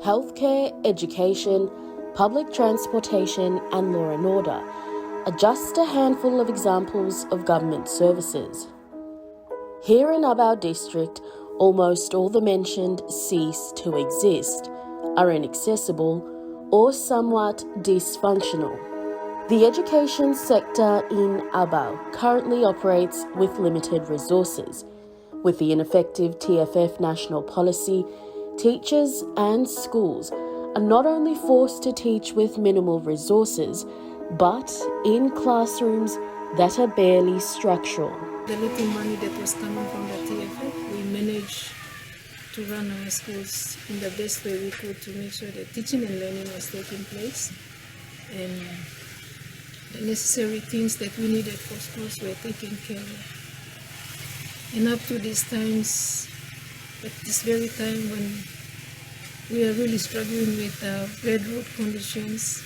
healthcare, education, public transportation and law and order are just a handful of examples of government services. Here in Abau District, almost all the mentioned cease to exist, are inaccessible or somewhat dysfunctional. The education sector in Abau currently operates with limited resources. With the ineffective TFF national policy, teachers and schools are not only forced to teach with minimal resources, but in classrooms that are barely structural. The little money that was coming from the TFF, we managed to run our schools in the best way we could to make sure that teaching and learning was taking place, and the necessary things that we needed for schools were taken care of. And up to these times, at this very time when we are really struggling with bad road conditions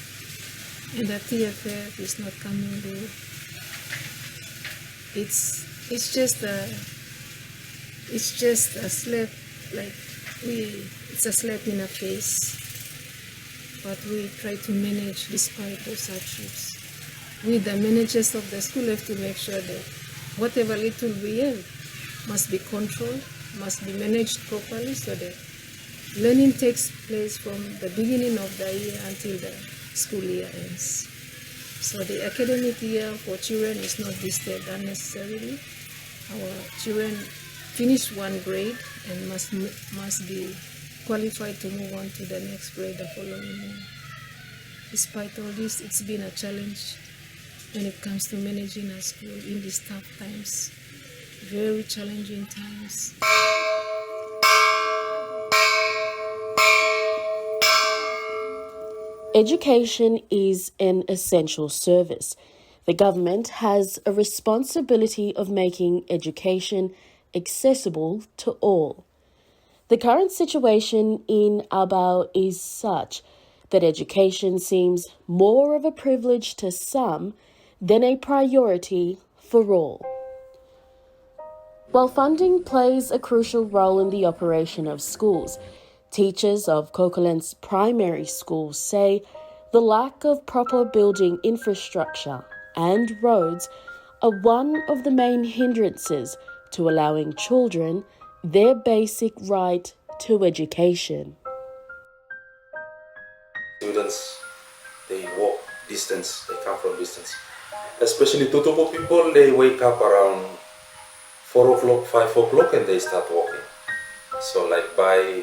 and the TFF is not coming there, it's just a slap, it's a slap in the face. But we try to manage despite those hardships. We, the managers of the school, have to make sure that whatever little we have must be controlled, must be managed properly so that learning takes place from the beginning of the year until the school year ends. So the academic year for children is not disturbed unnecessarily. Our children finish one grade and must be qualified to move on to the next grade the following year. Despite all this, it's been a challenge when it comes to managing a school in these tough times, very challenging times. Education is an essential service. The government has a responsibility of making education accessible to all. The current situation in Abau is such that education seems more of a privilege to some than a priority for all. While funding plays a crucial role in the operation of schools, teachers of Cocolands primary schools say the lack of proper building infrastructure and roads are one of the main hindrances to allowing children their basic right to education. Students, they walk distance, they come from distance. Especially Tutupo people, they wake up around 4 o'clock, 5 o'clock and they start walking. So like by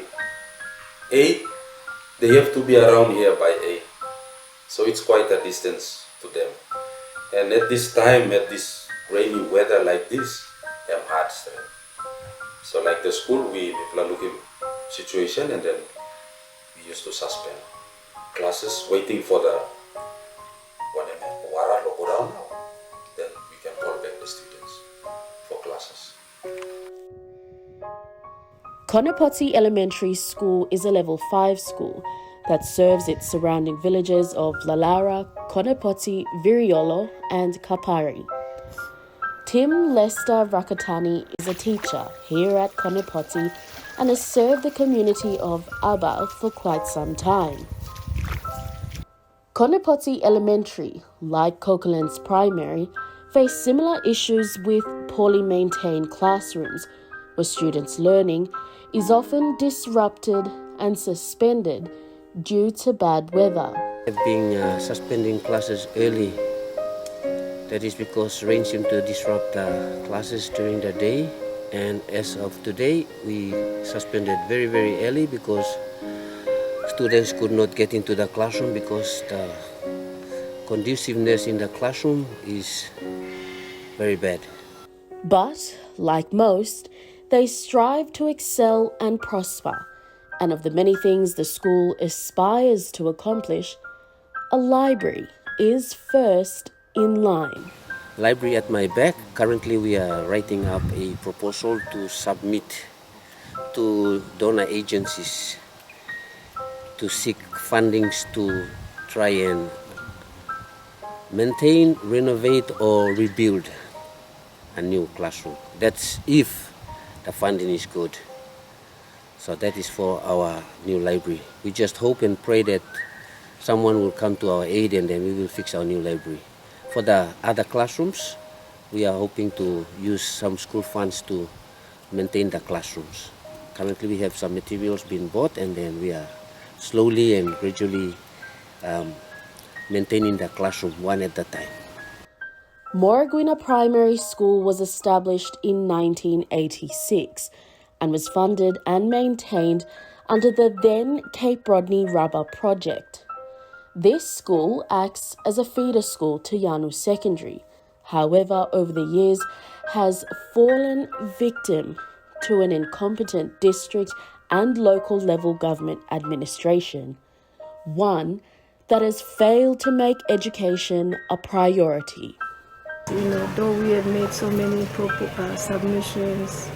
8, they have to be around here by 8. So it's quite a distance to them. And at this time, at this rainy weather like this, they're hard strain. So like the school, we looking situation and then we used to suspend classes waiting for the then we can call back the students for classes. Konepoti Elementary School is a level 5 school that serves its surrounding villages of Lalara, Konepoti, Viriolo and Kapari. Tim Lester Rakatani is a teacher here at Konepoti and has served the community of Abau for quite some time. Konepoti Elementary, like Cocolands Primary, face similar issues with poorly maintained classrooms, where students' learning is often disrupted and suspended due to bad weather. Being suspending classes early, that is because rain seemed to disrupt the classes during the day, and as of today we suspended very early because students could not get into the classroom because the conduciveness in the classroom is very bad. But, like most, they strive to excel and prosper, and of the many things the school aspires to accomplish, a library is first in line. Library at my back. Currently we are writing up a proposal to submit to donor agencies to seek fundings to try and maintain, renovate or rebuild a new classroom. That's if the funding is good. So that is for our new library. We just hope and pray that someone will come to our aid and then we will fix our new library. For the other classrooms, we are hoping to use some school funds to maintain the classrooms. Currently we have some materials being bought and then we are slowly and gradually maintaining the classroom one at a time. Moreguina Primary School was established in 1986 and was funded and maintained under the then Cape Rodney Rubber Project. This school acts as a feeder school to Yanu Secondary. However, over the years has fallen victim to an incompetent district and local level government administration, one that has failed to make education a priority. Though we have made so many submissions,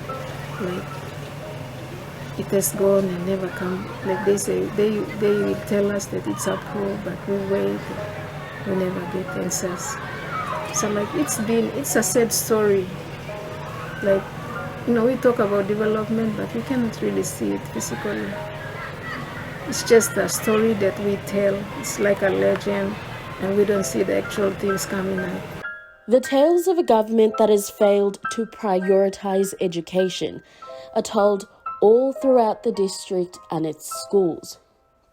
like it has gone and never come. Like they say, they will tell us that it's approved, but we wait, we never get answers. So like it's a sad story. Like, we talk about development, but we cannot really see it physically. It's just a story that we tell. It's like a legend, and we don't see the actual things coming out. The tales of a government that has failed to prioritise education are told all throughout the district and its schools.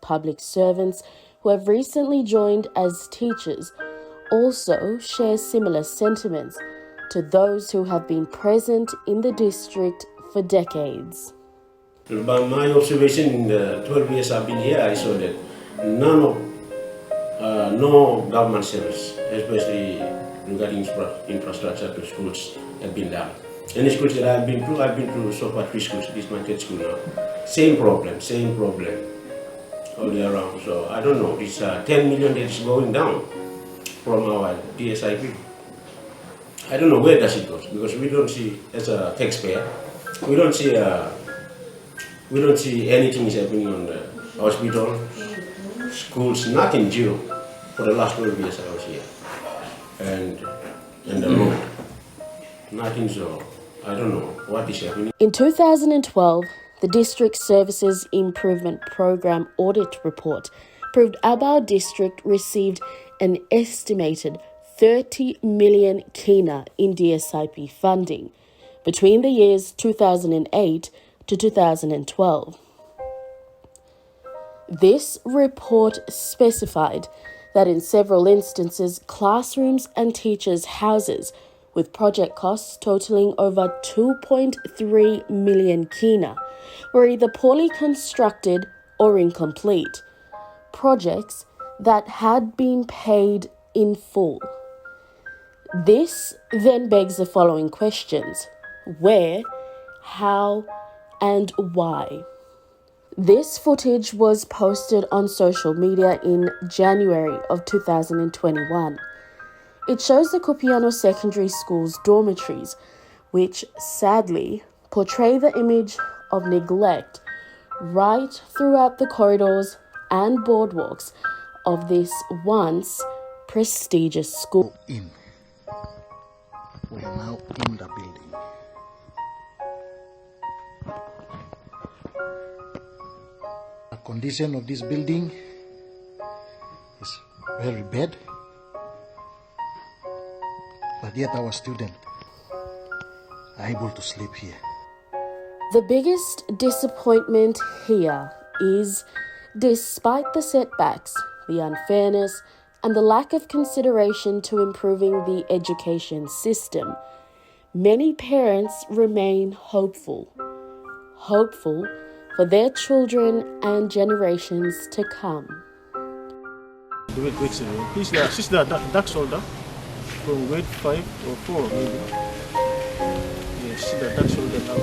Public servants who have recently joined as teachers also share similar sentiments to those who have been present in the district for decades. By my observation in the 12 years I've been here, I saw that no government service, especially regarding infrastructure to schools, have been done. Any schools that I've been to so far 3 schools. This is my 3rd school now. Same problem all the way around. So I don't know, this 10 million that is going down from our DSIP. I don't know where does it go, because we don't see, as a taxpayer, we don't see anything is happening on the hospital, schools, nothing, zero. For the last 12 years I was here. And the road, nothing, so I don't know what is happening. In 2012, the District Services Improvement Program Audit Report proved Abau District received an estimated 30 million kina in DSIP funding between the years 2008 to 2012. This report specified that in several instances, classrooms and teachers' houses with project costs totaling over 2.3 million kina were either poorly constructed or incomplete. Projects that had been paid in full. This then begs the following questions: where, how, and why? This footage was posted on social media in January of 2021. It shows the Kupiano Secondary School's dormitories, which sadly portray the image of neglect right throughout the corridors and boardwalks of this once prestigious school. We are now in the building. The condition of this building is very bad, but yet our students are able to sleep here. The biggest disappointment here is, despite the setbacks, the unfairness, and the lack of consideration to improving the education system, many parents remain hopeful for their children and generations to come. She's the dark soldier from grade 5 or 4 maybe. Yes, she's the dark soldier now.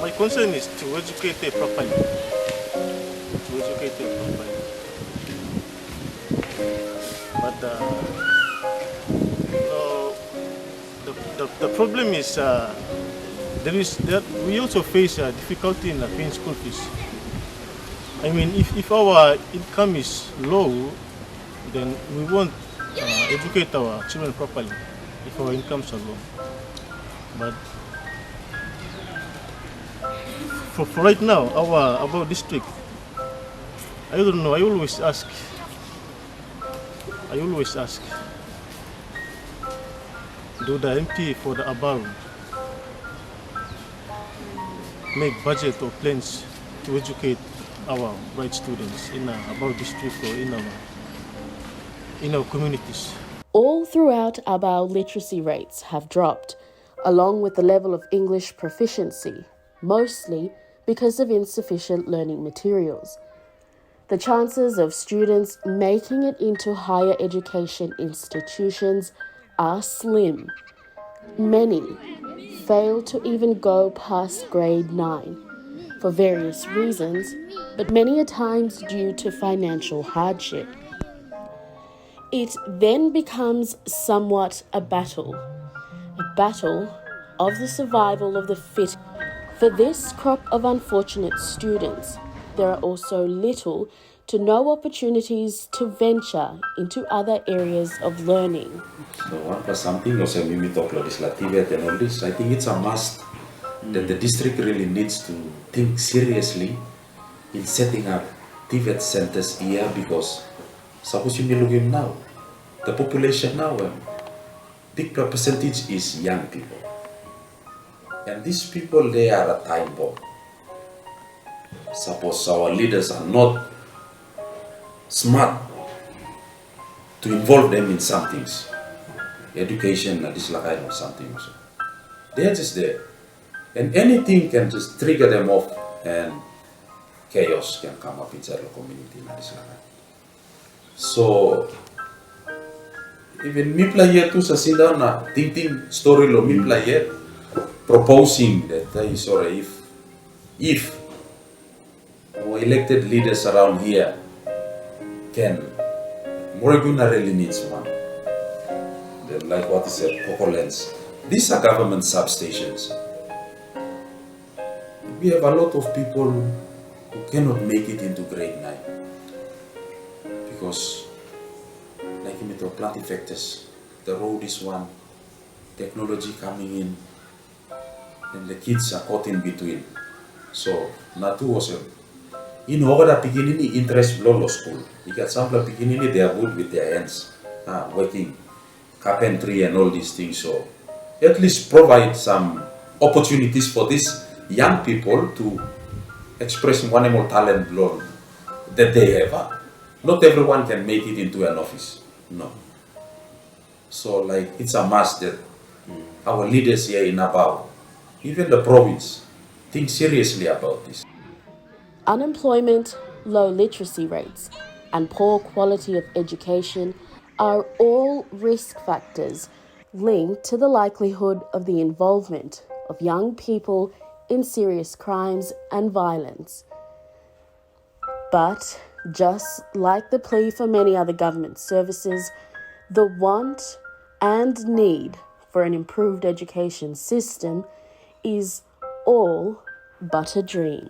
My concern is to educate her properly. But the problem is we also face difficulty in paying school fees. I mean, if our income is low, then we won't educate our children properly if our incomes are low. But for right now, our Abau District, I don't know, I always ask, do the MP for the Abau make budget or plans to educate our bright students in our Abau District or in our communities? All throughout Abau, literacy rates have dropped, along with the level of English proficiency, mostly because of insufficient learning materials. The chances of students making it into higher education institutions are slim. Many fail to even go past grade 9 for various reasons, but many a times due to financial hardship. It then becomes somewhat a battle of the survival of the fit. For this crop of unfortunate students, there are also little to no opportunities to venture into other areas of learning. So one plus something, or semi talk legislative and all this, I think it's a must that the district really needs to think seriously in setting up TVET centers here, because suppose you look at now, the population now, big percentage is young people. And these people, they are a time bomb. Suppose our leaders are not smart to involve them in some things, education, this kind of something also. They are just there. And anything can just trigger them off, and chaos can come up inside the community. So, even me play here too, sa sila na thinking story lo me play here, proposing that if our elected leaders around here can, Moreguina really needs one. Then, like what is said, Cocolands. These are government substations. We have a lot of people who cannot make it into grade 9 because, like in the plant factors, the road is one, technology coming in, and the kids are caught in between. So, Natu was in order to begin any interest below school. You get some beginning, they are good with their hands, working, carpentry and all these things. So, at least provide some opportunities for these young people to express one more talent below that they have. Not everyone can make it into an office. No. So, like, it's a must that our leaders here in Abau, even the province, think seriously about this. Unemployment, low literacy rates, and poor quality of education are all risk factors linked to the likelihood of the involvement of young people in serious crimes and violence. But just like the plea for many other government services, the want and need for an improved education system is all but a dream.